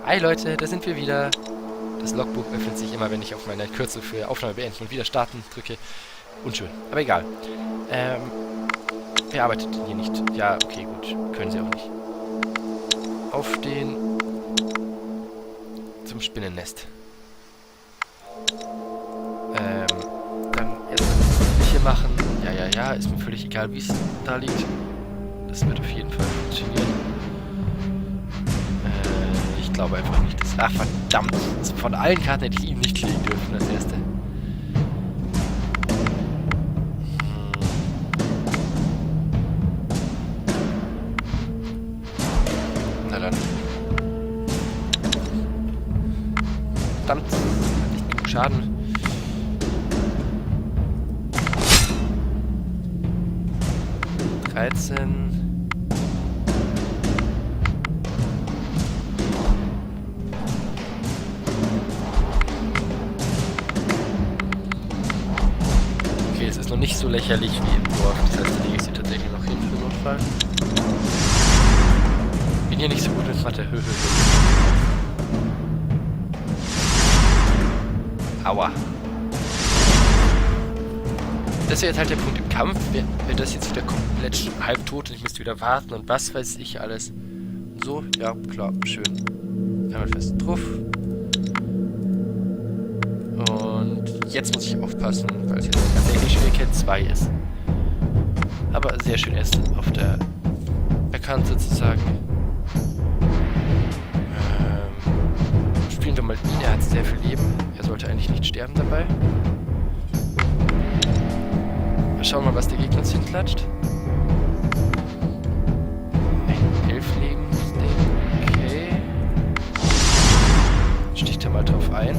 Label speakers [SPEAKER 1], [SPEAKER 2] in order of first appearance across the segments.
[SPEAKER 1] Hi Leute, da sind wir wieder. Das Logbuch öffnet sich immer, wenn ich auf meine Kürzel für Aufnahme beenden und wieder starten drücke. Unschön, aber egal. Wer arbeitet denn hier nicht? Ja, okay, gut. Können sie auch nicht. Aufstehen. Zum Spinnennest. Dann erst hier machen. Ja, ist mir völlig egal, wie es da liegt. Das wird auf jeden Fall funktionieren. Ich glaube einfach nicht, dass... Ach, verdammt! Von allen Karten hätte ich ihn nicht legen dürfen als erste. Na dann. Verdammt! Hat nicht genug Schaden. Okay, es ist noch nicht so lächerlich wie im Dorf. Das heißt, da lege ich sie tatsächlich noch hin für Notfall. Bin hier nicht so gut mit Mathe. Aua. Das wäre jetzt halt der Punkt im Kampf. Wäre das jetzt wieder komplett halbtot und ich müsste wieder warten und was weiß ich alles. So, ja, klar, schön. Einmal fest drauf. Und jetzt muss ich aufpassen, weil es jetzt tatsächlich Schwierigkeit 2 ist. Aber sehr schön erst auf der Kante sozusagen. Spielen wir mal ihn, er hat sehr viel Leben. Er sollte eigentlich nicht sterben dabei. Schauen wir mal, was der Gegner uns hinklatscht. Ein 11 Lebensding. Okay. Sticht er mal drauf ein.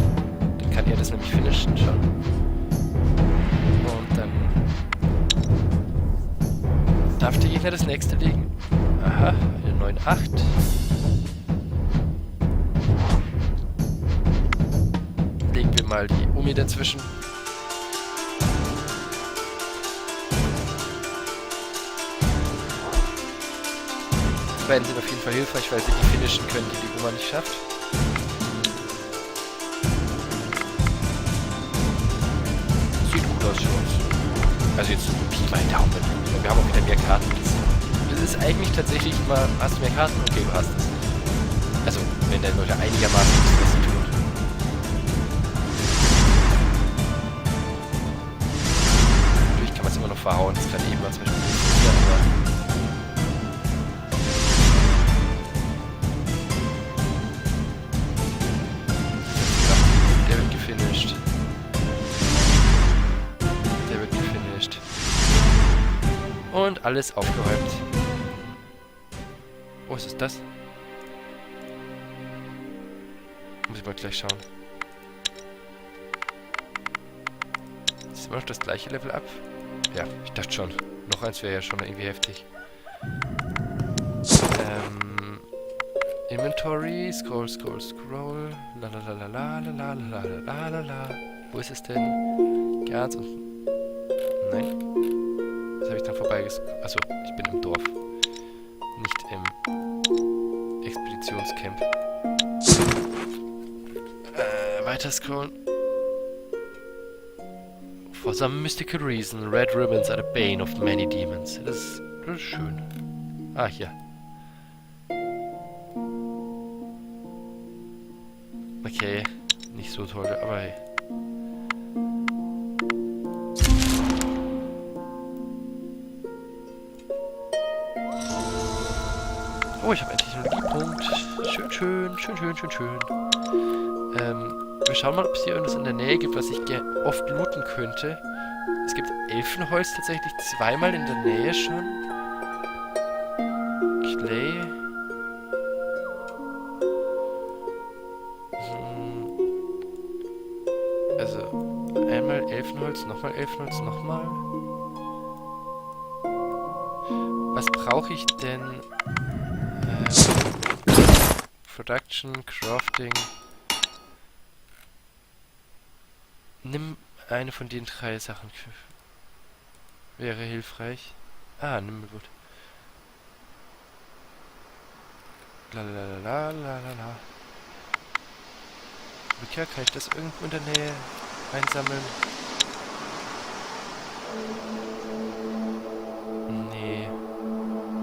[SPEAKER 1] Dann kann er das nämlich finishen schon. Und dann darf der Gegner das nächste legen. Aha, eine 9-8. Legen wir mal die Omi dazwischen. Die beiden sind auf jeden Fall hilfreich, weil sie die finishen können, die die Oma nicht schafft. Sieht gut aus für uns. Also jetzt Pi mal Daumen. Wir haben auch wieder mehr Karten. Das ist eigentlich tatsächlich immer... Hast du mehr Karten? Okay, du hast es. Also, wenn der Leute einigermaßen wissen, was sie tun. Natürlich kann man es immer noch verhauen. Das kann eben mal zum Beispiel passieren, aber... Und alles aufgeräumt. Oh, was ist das? Muss ich mal gleich schauen. Ist immer noch das gleiche Level up? Ja, ich dachte schon. Noch eins wäre ja schon irgendwie heftig. Inventory, scroll. Lalalala. Wo ist es denn? Ganz unten. Nein. Das habe ich dann Achso, ich bin im Dorf. Nicht im Expeditionscamp. Weiter scrollen. For some mystical reason, red ribbons are the bane of many demons. Das ist schön. Ah, hier. Okay, nicht so toll, aber hey. Oh, ich habe endlich einen Energiepunkt. Schön. Wir schauen mal, ob es hier irgendwas in der Nähe gibt, was ich oft looten könnte. Es gibt Elfenholz tatsächlich zweimal in der Nähe schon. Clay. Also, einmal Elfenholz, nochmal Elfenholz, nochmal. Was brauche ich denn? Production, Crafting. Nimm eine von den 3 Sachen. Wäre hilfreich. Ah, nimm mir gut. Lalalala. Rückkehr, kann ich das irgendwo in der Nähe einsammeln? Nee,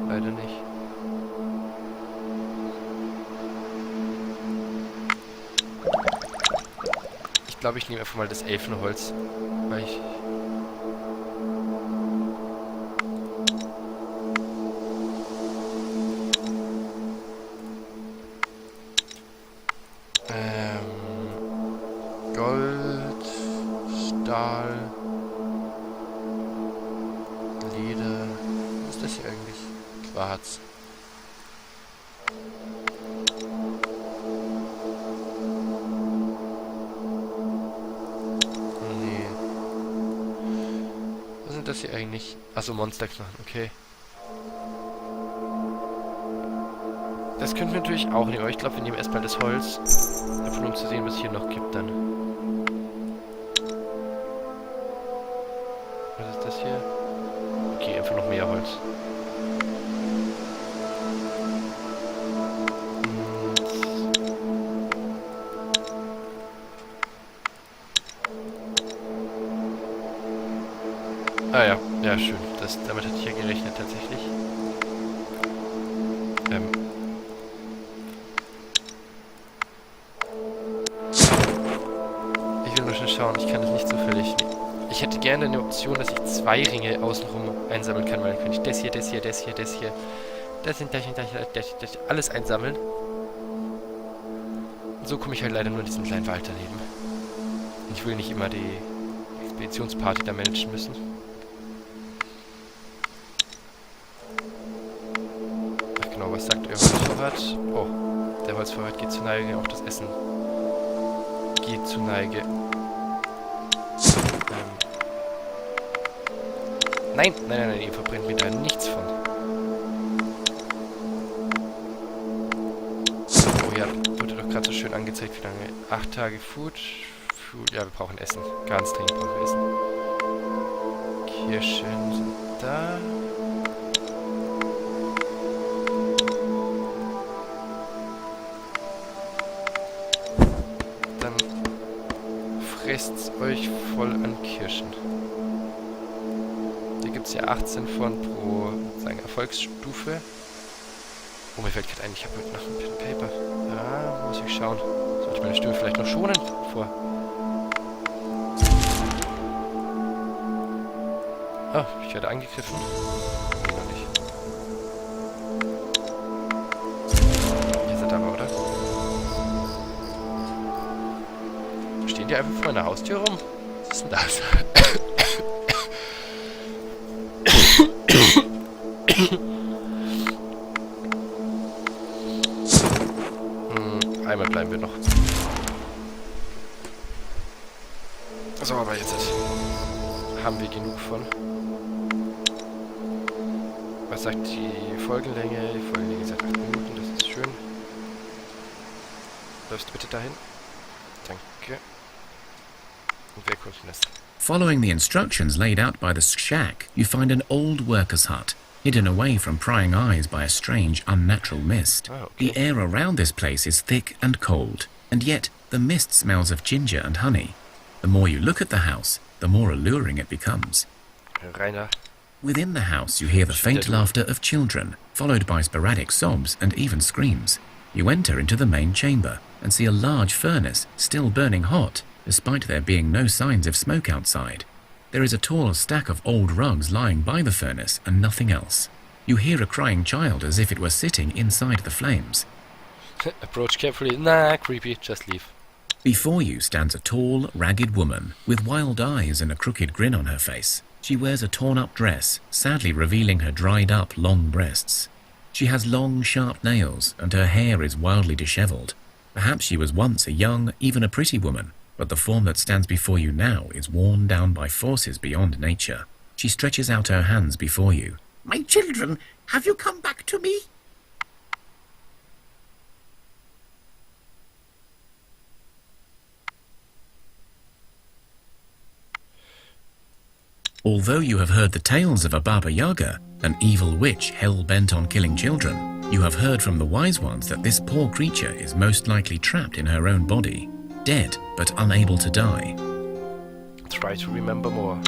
[SPEAKER 1] leider nicht. Ich glaube, ich nehme einfach mal das Elfenholz, weil ich... Gold, Stahl, Leder, was ist das hier eigentlich? Quarz. Nee. Was sind das hier eigentlich? Achso, Monsterknochen, okay. Das könnten wir natürlich auch nehmen, aber ich glaube, wir nehmen erstmal das Holz. Einfach nur um zu sehen, was es hier noch gibt dann. Was ist das hier? Okay, einfach noch mehr Holz. Ah ja, ja schön. Damit hatte ich ja gerechnet tatsächlich. Ich will nur schon schauen, ich kann das nicht zufällig... Ich hätte gerne eine Option, dass ich 2 Ringe außenrum einsammeln kann, weil dann könnte ich das hier, das hier, das hier, das hier, das hier, das hier, alles einsammeln. Und so komme ich halt leider nur in diesen kleinen Wald daneben. Und ich will nicht immer die Expeditionsparty da managen müssen. Ach genau, was sagt euer Holzvorrat? Oh, der Holzvorrat geht zur Neige, auch das Essen geht zur Neige. Nein, nein, nein, nein, ihr verbrennt mir da nichts von. Oh ja, wurde doch gerade so schön angezeigt, wie lange. 8 Tage Food. Ja, wir brauchen Essen. Ganz dringend brauchen wir Essen. Kirschen sind da. Dann fresst's euch voll an Kirschen. Hier gibt es ja 18 von pro sagen, Erfolgsstufe. Oh, mir fällt gerade ein, ich habe heute noch ein Pen and Paper. Ah, muss ich schauen. Sollte ich meine Stimme vielleicht noch schonen vor. Ah, ich werde angegriffen. Nee, noch nicht. Hier ist er aber, oder? Stehen die einfach vor meiner Haustür rum? Was ist denn das? Einmal bleiben wir noch. So, aber jetzt haben wir genug von. Was sagt die Folgenlänge? Die Folgenlänge sagt 8 Minuten, das ist schön. Läufst du bitte dahin? Danke. Und wir erkunden das.
[SPEAKER 2] Following the instructions laid out by the shack, you find an old worker's hut, hidden away from prying eyes by a strange, unnatural mist.
[SPEAKER 1] Oh, okay.
[SPEAKER 2] The air around this place is thick and cold, and yet the mist smells of ginger and honey. The more you look at the house, the more alluring it becomes.
[SPEAKER 1] Rainer.
[SPEAKER 2] Within the house you hear the faint laughter of children, followed by sporadic sobs and even screams. You enter into the main chamber and see a large furnace still burning hot, despite there being no signs of smoke outside. There is a tall stack of old rugs lying by the furnace and nothing else. You hear a crying child as if it were sitting inside the flames.
[SPEAKER 1] Approach carefully. Nah, creepy. Just leave.
[SPEAKER 2] Before you stands a tall, ragged woman with wild eyes and a crooked grin on her face. She wears a torn-up dress, sadly revealing her dried-up, long breasts. She has long, sharp nails, and her hair is wildly disheveled. Perhaps she was once a young, even a pretty woman, but the form that stands before you now is worn down by forces beyond nature. She stretches out her hands before you.
[SPEAKER 3] My children, have you come back to me?
[SPEAKER 2] Although you have heard the tales of a Baba Yaga, an evil witch hell-bent on killing children, you have heard from the wise ones that this poor creature is most likely trapped in her own body. dead but unable to die.
[SPEAKER 1] Try to remember more.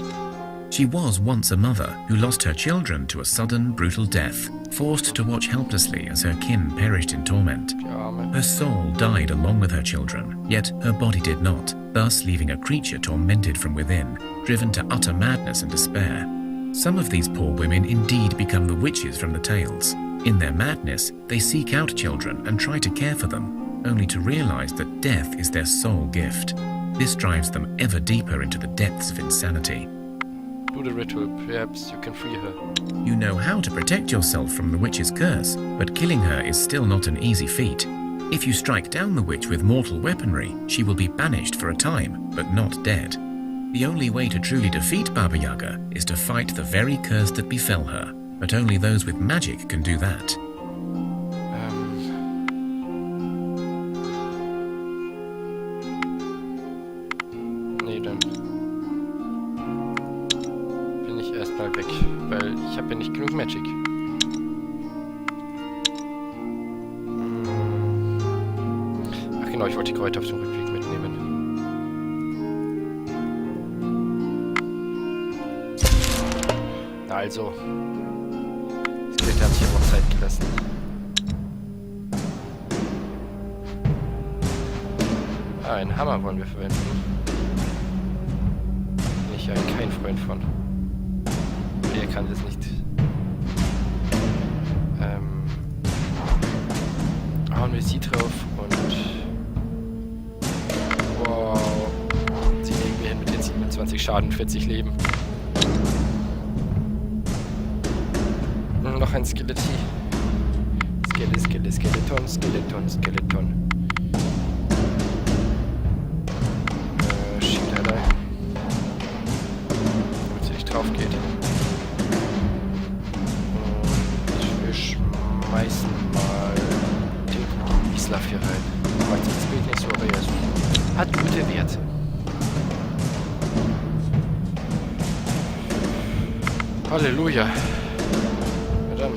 [SPEAKER 2] She was once a mother who lost her children to a sudden, brutal death, forced to watch helplessly as her kin perished in torment.
[SPEAKER 1] Die Arme.
[SPEAKER 2] Her soul died along with her children, yet her body did not, thus leaving a creature tormented from within, driven to utter madness and despair. Some of these poor women indeed become the witches from the tales. In their madness, they seek out children and try to care for them, only to realize that death is their sole gift. This drives them ever deeper into the depths of insanity.
[SPEAKER 1] Do the ritual, perhaps you can free her.
[SPEAKER 2] You know how to protect yourself from the witch's curse, but killing her is still not an easy feat. If you strike down the witch with mortal weaponry, she will be banished for a time, but not dead. The only way to truly defeat Baba Yaga is to fight the very curse that befell her, but only those with magic can do that.
[SPEAKER 1] Nee, dann bin ich erstmal weg, weil ich habe ja nicht genug Magic. Ach genau, ich wollte die Kräuter auf dem Rückweg mitnehmen. Also, das hat sich aber auch Zeit gelassen. Ah, einen Hammer wollen wir verwenden. Bin ich ja kein Freund von. Der kann das nicht. Hauen wir sie drauf und... Wow. Sie legen wir hin mit den 27 Schaden, 40 Leben. Noch ein Skeletti. Skeleton. Schielerlei. Damit sie nicht drauf geht. Und wir schmeißen mal den Islav hier rein. Macht das Bild nicht so, aber ja, so. Hat gute Werte. Halleluja. Dann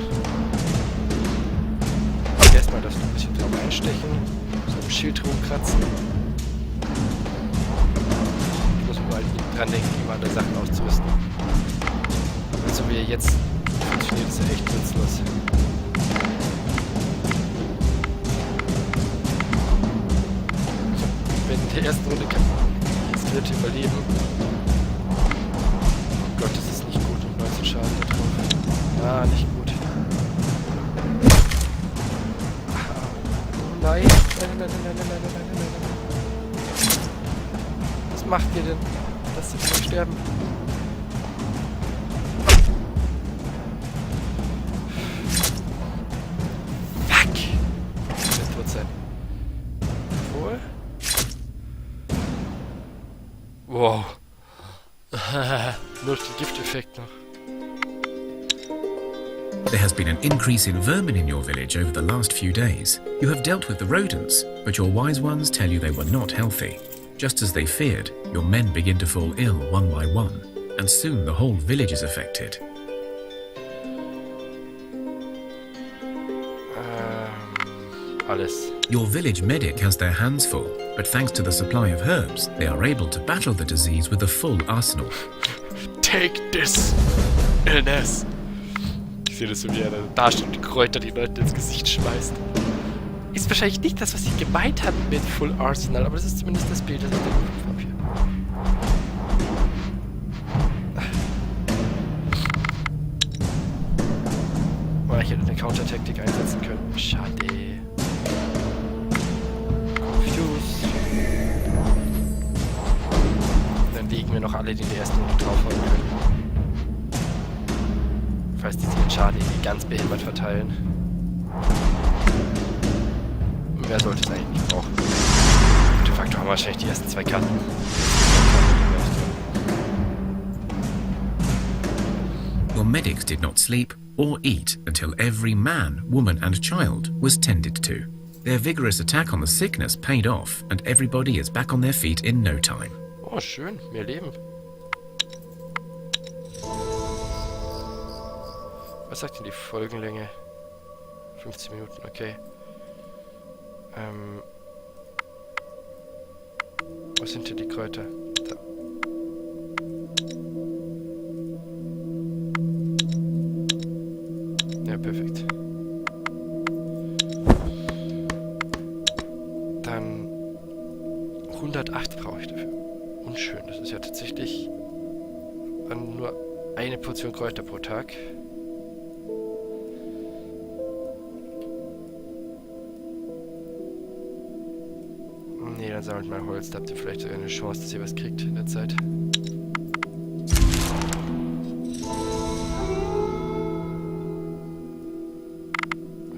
[SPEAKER 1] erstmal das noch ein bisschen drauf einstechen, so im Schild rumkratzen. Ich muss mal dran denken, ihm andere Sachen auszurüsten. Also wie er jetzt funktioniert, ist ja echt nutzlos. Wenn in der ersten Runde kann das dritte überleben. Oh Gott, das ist nicht gut und 19 Schaden da drauf. Ah, nicht gut. Nein. Was macht ihr denn? Lasst sie nicht sterben. Fuck! Ich will tot sein. Wohl? Wow. Nur den Gifteffekt noch.
[SPEAKER 2] There has been an increase in vermin in your village over the last few days. You have dealt with the rodents, but your wise ones tell you they were not healthy. Just as they feared, your men begin to fall ill one by one, and soon the whole village is affected.
[SPEAKER 1] Alles.
[SPEAKER 2] Your village medic has their hands full, but thanks to the supply of herbs, they are able to battle the disease with a full arsenal.
[SPEAKER 1] Take this, illness. Ich sehe das so, wie er da steht und die Kräuter die Leute ins Gesicht schmeißt. Ist wahrscheinlich nicht das, was sie gemeint hat mit Full Arsenal, aber das ist zumindest das Bild, das ich im Kopf habe. Ich hätte eine Counter-Taktik einsetzen können. Schade. Confused. Dann legen wir noch alle, die in der ersten Runde draufhauen können. Falls die sich den Schaden irgendwie ganz behindert verteilen. Wer sollte es eigentlich nicht brauchen? De facto haben wir wahrscheinlich die ersten zwei Karten.
[SPEAKER 2] Your medics did not sleep or eat until every man, woman and child was tended to. Their vigorous attack on the sickness paid off and everybody is back on their feet in no time.
[SPEAKER 1] Oh, schön. Mehr Leben. Was sagt denn die Folgenlänge? 15 Minuten, okay. Wo sind hier die Kräuter? Da. Ja, perfekt. Dann 108 brauche ich dafür. Unschön, das ist ja tatsächlich nur eine Portion Kräuter pro Tag. Nee, dann sammelt mal Holz, da habt ihr vielleicht sogar eine Chance, dass ihr was kriegt in der Zeit.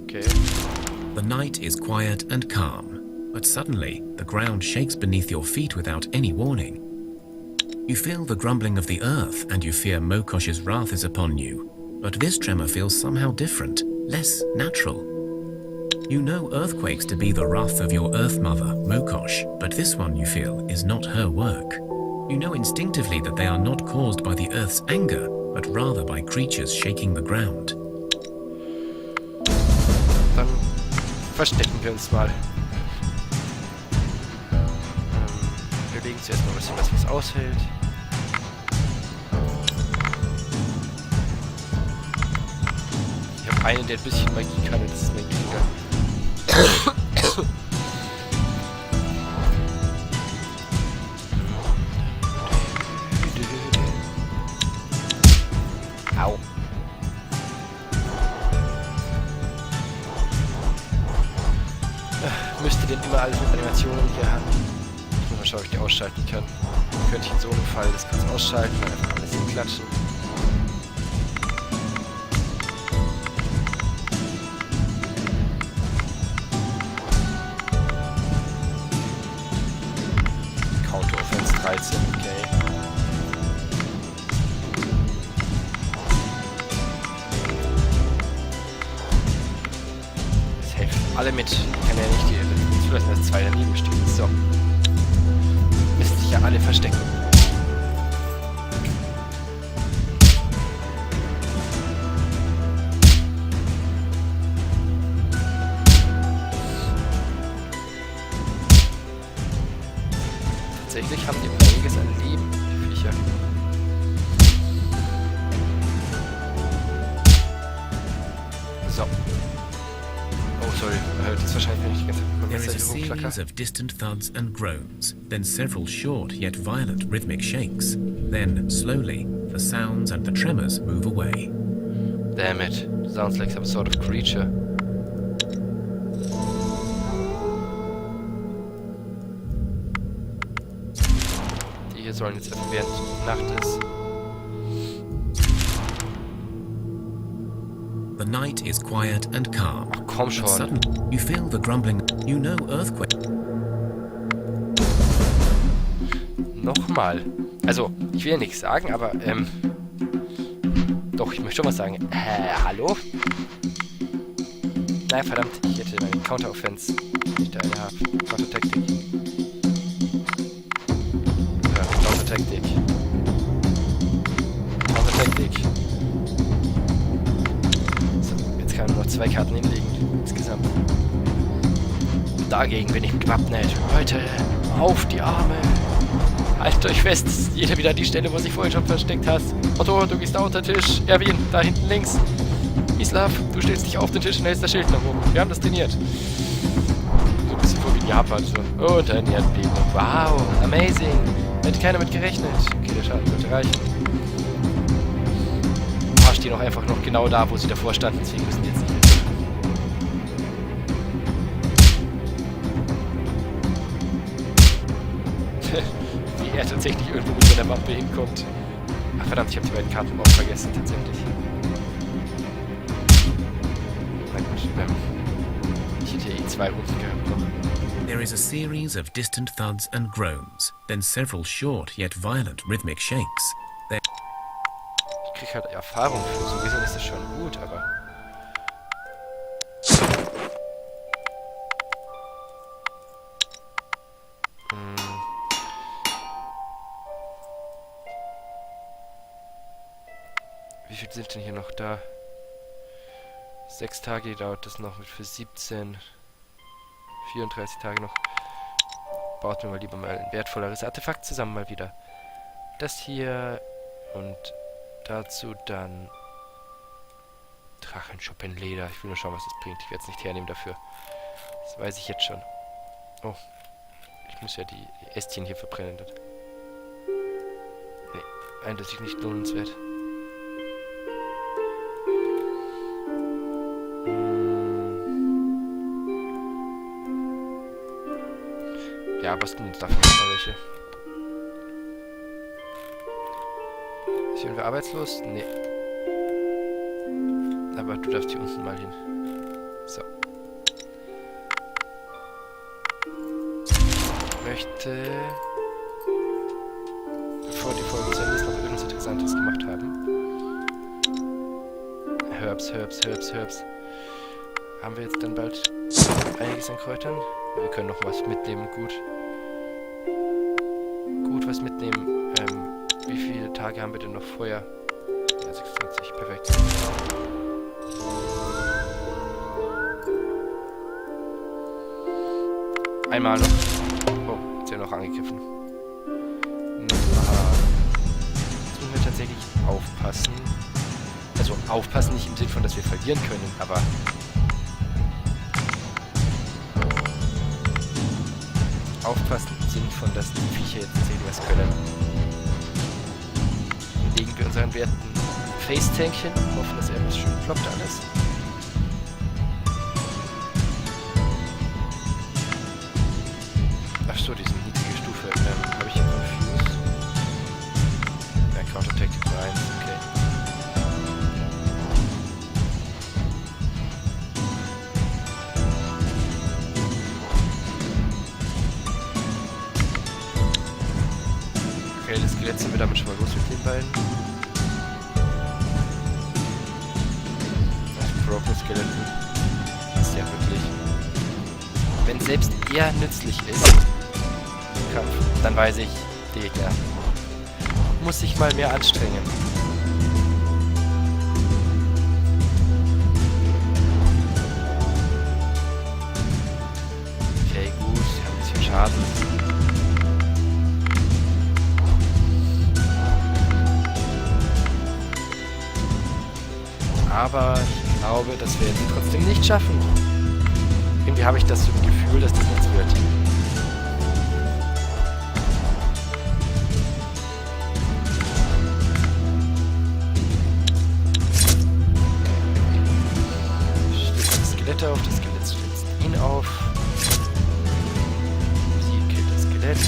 [SPEAKER 1] Okay.
[SPEAKER 2] The night is quiet and calm, but suddenly the ground shakes beneath your feet without any warning. You feel the grumbling of the earth and you fear Mokosh's wrath is upon you, but this tremor feels somehow different, less natural. You know earthquakes to be the wrath of your Earth Mother, Mokosh, but this one you feel is not her work. You know instinctively that they are not caused by the Earth's anger, but rather by creatures shaking the ground.
[SPEAKER 1] Dann verstecken wir uns mal. Wir legen zuerst mal was aushält. Ich habe einen, der ein bisschen Magie kann, das ist mein Krieger. Au. Müsste denn immer alles mit Animationen hier haben. Ich muss mal schauen, ob ich die ausschalten kann. Könnte ich in so einem Fall das kurz ausschalten, dann einfach alles hinklatschen. Counter-Offense 13, okay. Das helfen alle mit. Ich kann ja nicht die zulassen, dass zwei daneben stehen. So. Müssen sich ja alle verstecken. Tatsächlich haben die einiges an Leben, die Viecher. So. Oh, sorry. Das ist wahrscheinlich, wenn ich die ganze Zeit mit
[SPEAKER 2] There
[SPEAKER 1] Messer
[SPEAKER 2] is a
[SPEAKER 1] hier
[SPEAKER 2] series
[SPEAKER 1] rumklacker.
[SPEAKER 2] of distant thuds and groans, then several short yet violent rhythmic shakes. Then, slowly, the sounds and the tremors move away.
[SPEAKER 1] Damn it. Sounds like some sort of creature. Die hier sollen jetzt einfach während Nacht ist.
[SPEAKER 2] The night is quiet and calm.
[SPEAKER 1] Ach, komm
[SPEAKER 2] But
[SPEAKER 1] schon.
[SPEAKER 2] suddenly, you feel the grumbling. You know earthquake.
[SPEAKER 1] Nochmal. Also, ich will ja nichts sagen, aber, doch, ich möchte schon was sagen. Hallo? Nein, verdammt, ich hätte meine Counter-Offense, wenn ich da eine habe. Counter-Taktik. Ja, Counter-Taktik. Counter-Taktik. So, jetzt kann ich nur noch 2 Karten hinlegen, insgesamt. Dagegen bin ich gewappnet. Leute, auf die Arme. Haltet euch fest, jeder wieder an die Stelle, wo sich vorhin schon versteckt hast. Otto, du gehst da unter den Tisch. Erwin, da hinten links. Islav, du stellst dich auf den Tisch und hältst das Schild nach oben. Wir haben das trainiert. So ein bisschen vor wie in Japan. So. Und eine Erdbeben. Wow, amazing. Hätte keiner mit gerechnet. Okay, der Schaden sollte reichen. Stehen auch einfach noch genau da, wo sie davor standen. Deswegen müssen die jetzt nicht mehr. Wie er tatsächlich irgendwo mit seiner Wampe hinkommt. Ach verdammt, ich habe die beiden Karten auch vergessen, tatsächlich. Na gut, ich hätte eh 2 Runden gehabt noch.
[SPEAKER 2] There is a series of distant thuds and groans, then several short yet violent rhythmic shakes.
[SPEAKER 1] Ich krieg halt Erfahrung für. So gesehen ist das schon gut, aber... Wie viel sind denn hier noch da? 6 Tage dauert das noch mit für 17. 34 Tage noch. baut mir mal lieber mal ein wertvolleres Artefakt zusammen mal wieder. Das hier und dazu dann Drachenschuppenleder. Ich will nur schauen, was das bringt. Ich werde es nicht hernehmen dafür. Das weiß ich jetzt schon. Oh. Ich muss ja die Ästchen hier verbrennen. Nee, eindeutig nicht lohnenswert. Ja, basteln uns dafür mal welche. Ist hier irgendwer arbeitslos? Nee. Aber du darfst hier unten mal hin. So. Ich möchte, bevor die Folge zu Ende ist, noch irgendwas Interessantes gemacht haben. Herbs. Haben wir jetzt dann bald einiges an Kräutern? Ja, wir können noch was mitnehmen, gut. Gut, was mitnehmen. Wie viele Tage haben wir denn noch vorher? Ja, 26, perfekt. Einmal noch. Oh, jetzt ja noch angegriffen. Jetzt müssen wir tatsächlich aufpassen. Also aufpassen nicht im Sinne von, dass wir verlieren können, aber aufpassen im Sinne von, dass die Viecher jetzt tatsächlich was können. Legen wir unseren werten Face-Tank hin und hoffen, dass er was schön ploppt alles. Achso, diese niedrige Stufe. Habe ich hier confused? Ja, Counter-Tactic 1, okay. Okay, das Skelett sind wir damit schon mal los mit den beiden. Das Broken Skeleton ist ja wirklich... Wenn selbst er nützlich ist im Kampf, dann weiß ich, der Gegner muss sich mal mehr anstrengen. Okay, gut, sie haben ein bisschen Schaden. Aber ich glaube, das werden sie trotzdem nicht schaffen. Irgendwie habe ich das so ein Gefühl, dass das nichts wird. Stützt das Skelett auf, das Skelett stützt ihn auf. Sie killt das Skelett.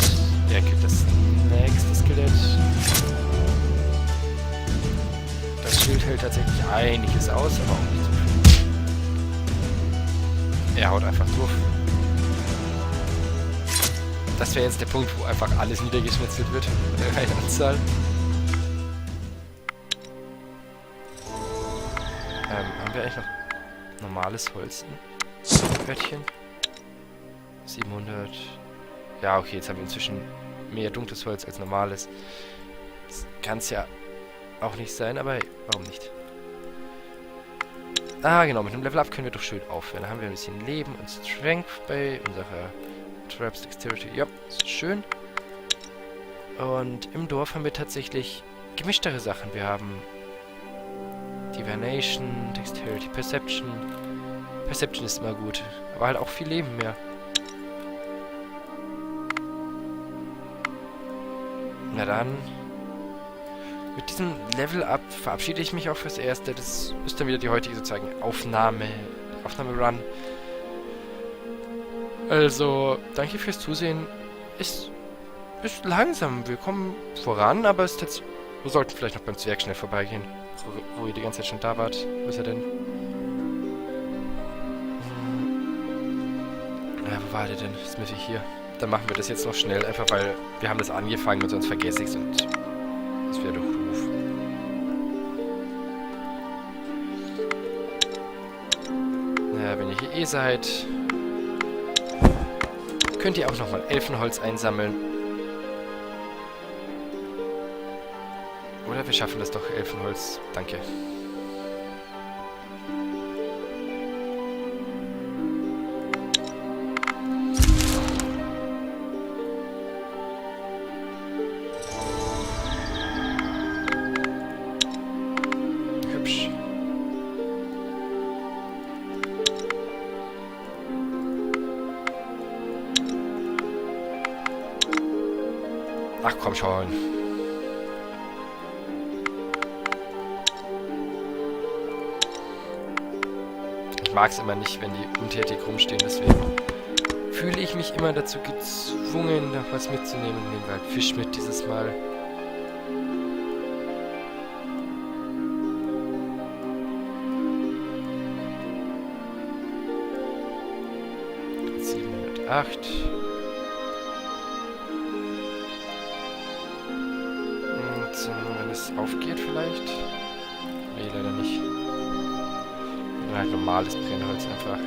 [SPEAKER 1] Er killt das nächste Skelett. Das Schild hält tatsächlich einiges aus, aber auch nicht so viel. Er haut einfach durch. Das wäre jetzt der Punkt, wo einfach alles niedergeschnitzelt wird. Mit der reinen Anzahl. Haben wir eigentlich noch normales Holz im Pöttchen? 700. Ja, okay, jetzt haben wir inzwischen mehr dunkles Holz als normales. Das kann es ja auch nicht sein, aber hey, warum nicht? Ah, genau, mit dem Level Up können wir doch schön aufhören. Da haben wir ein bisschen Leben und Strength bei unserer Traps Dexterity. Ja, ist schön. Und im Dorf haben wir tatsächlich gemischtere Sachen. Wir haben Divination, Dexterity, Perception. Perception ist immer gut, aber halt auch viel Leben mehr. Na dann, mit diesem Level-Up verabschiede ich mich auch fürs Erste. Das ist dann wieder die heutige sozusagen Aufnahme-Run. Also, danke fürs Zusehen. Ist langsam. Wir kommen voran, aber es ist jetzt, wir sollten vielleicht noch beim Zwerg schnell vorbeigehen. Wo ihr die ganze Zeit schon da wart. Wo ist er denn? Ja, wo war der denn? Ist mir hier. Dann machen wir das jetzt noch schnell, einfach weil wir haben das angefangen und sonst vergesse ich es und das wäre doch doof. Naja, wenn ihr hier eh seid, könnt ihr auch nochmal Elfenholz einsammeln. Oder wir schaffen das doch, Elfenholz. Danke. Ach komm schon. Ich mag es immer nicht, wenn die untätig rumstehen, deswegen fühle ich mich immer dazu gezwungen, noch was mitzunehmen. Nehmen wir halt Fisch mit dieses Mal. Acht. Und wenn es aufgeht vielleicht? Nee, leider nicht. Ja, normales Brennholz einfach.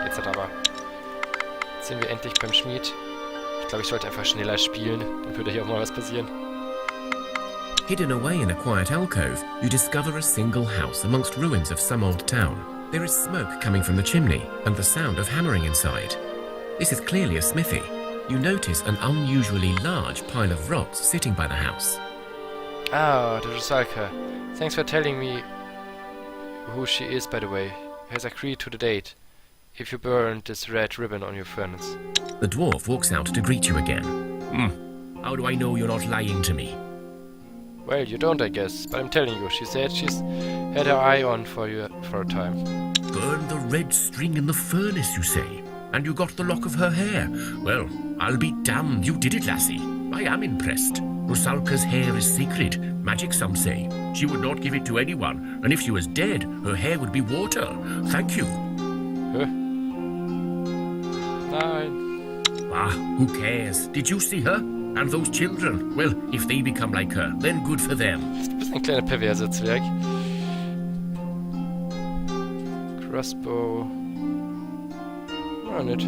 [SPEAKER 1] Jetzt hat aber. Jetzt sind wir endlich beim Schmied. Ich glaube, ich sollte einfach schneller spielen. Dann würde hier auch mal was passieren.
[SPEAKER 2] Hidden away in a quiet alcove, you discover a single house amongst ruins of some old town. There is smoke coming from the chimney and the sound of hammering inside. This is clearly a smithy. You notice an unusually large pile of rocks sitting by the house.
[SPEAKER 1] Ah, the Rusalka. Thanks for telling me who she is, by the way. Has agreed to the date. If you burn this red ribbon on your furnace.
[SPEAKER 2] The dwarf walks out to greet you again. How do I know you're not lying to me?
[SPEAKER 1] Well, you don't, I guess, but I'm telling you, she said she's had her eye on for you for a time.
[SPEAKER 3] Burn the red string in the furnace, you say? And you got the lock of her hair? Well, I'll be damned you did it, lassie. I am impressed. Rusalka's hair is sacred. Magic, some say. She would not give it to anyone, and if she was dead, her hair would be water. Thank you.
[SPEAKER 1] Huh? Nein.
[SPEAKER 3] Ah, who cares? Did you see her? And those children? Well, if they become like her, then good for them.
[SPEAKER 1] Du bist ein kleiner perverser Zwerg. Crossbow. Oh, nicht.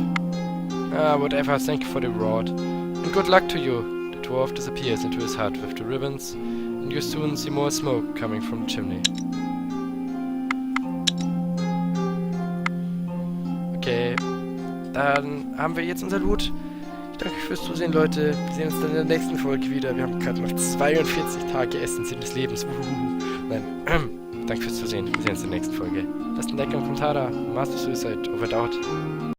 [SPEAKER 1] Ah, whatever, thank you for the reward. And good luck to you. The dwarf disappears into his hut with the ribbons, and you soon see more smoke coming from the chimney. Okay, dann haben wir jetzt unser Loot. Danke fürs Zusehen, Leute. Wir sehen uns dann in der nächsten Folge wieder. Wir haben gerade noch 42 Tage Essenssinn des Lebens. Nein, danke fürs Zusehen. Wir sehen uns in der nächsten Folge. Lasst ein Like und einen Kommentar da. Master Suicide. Over and out.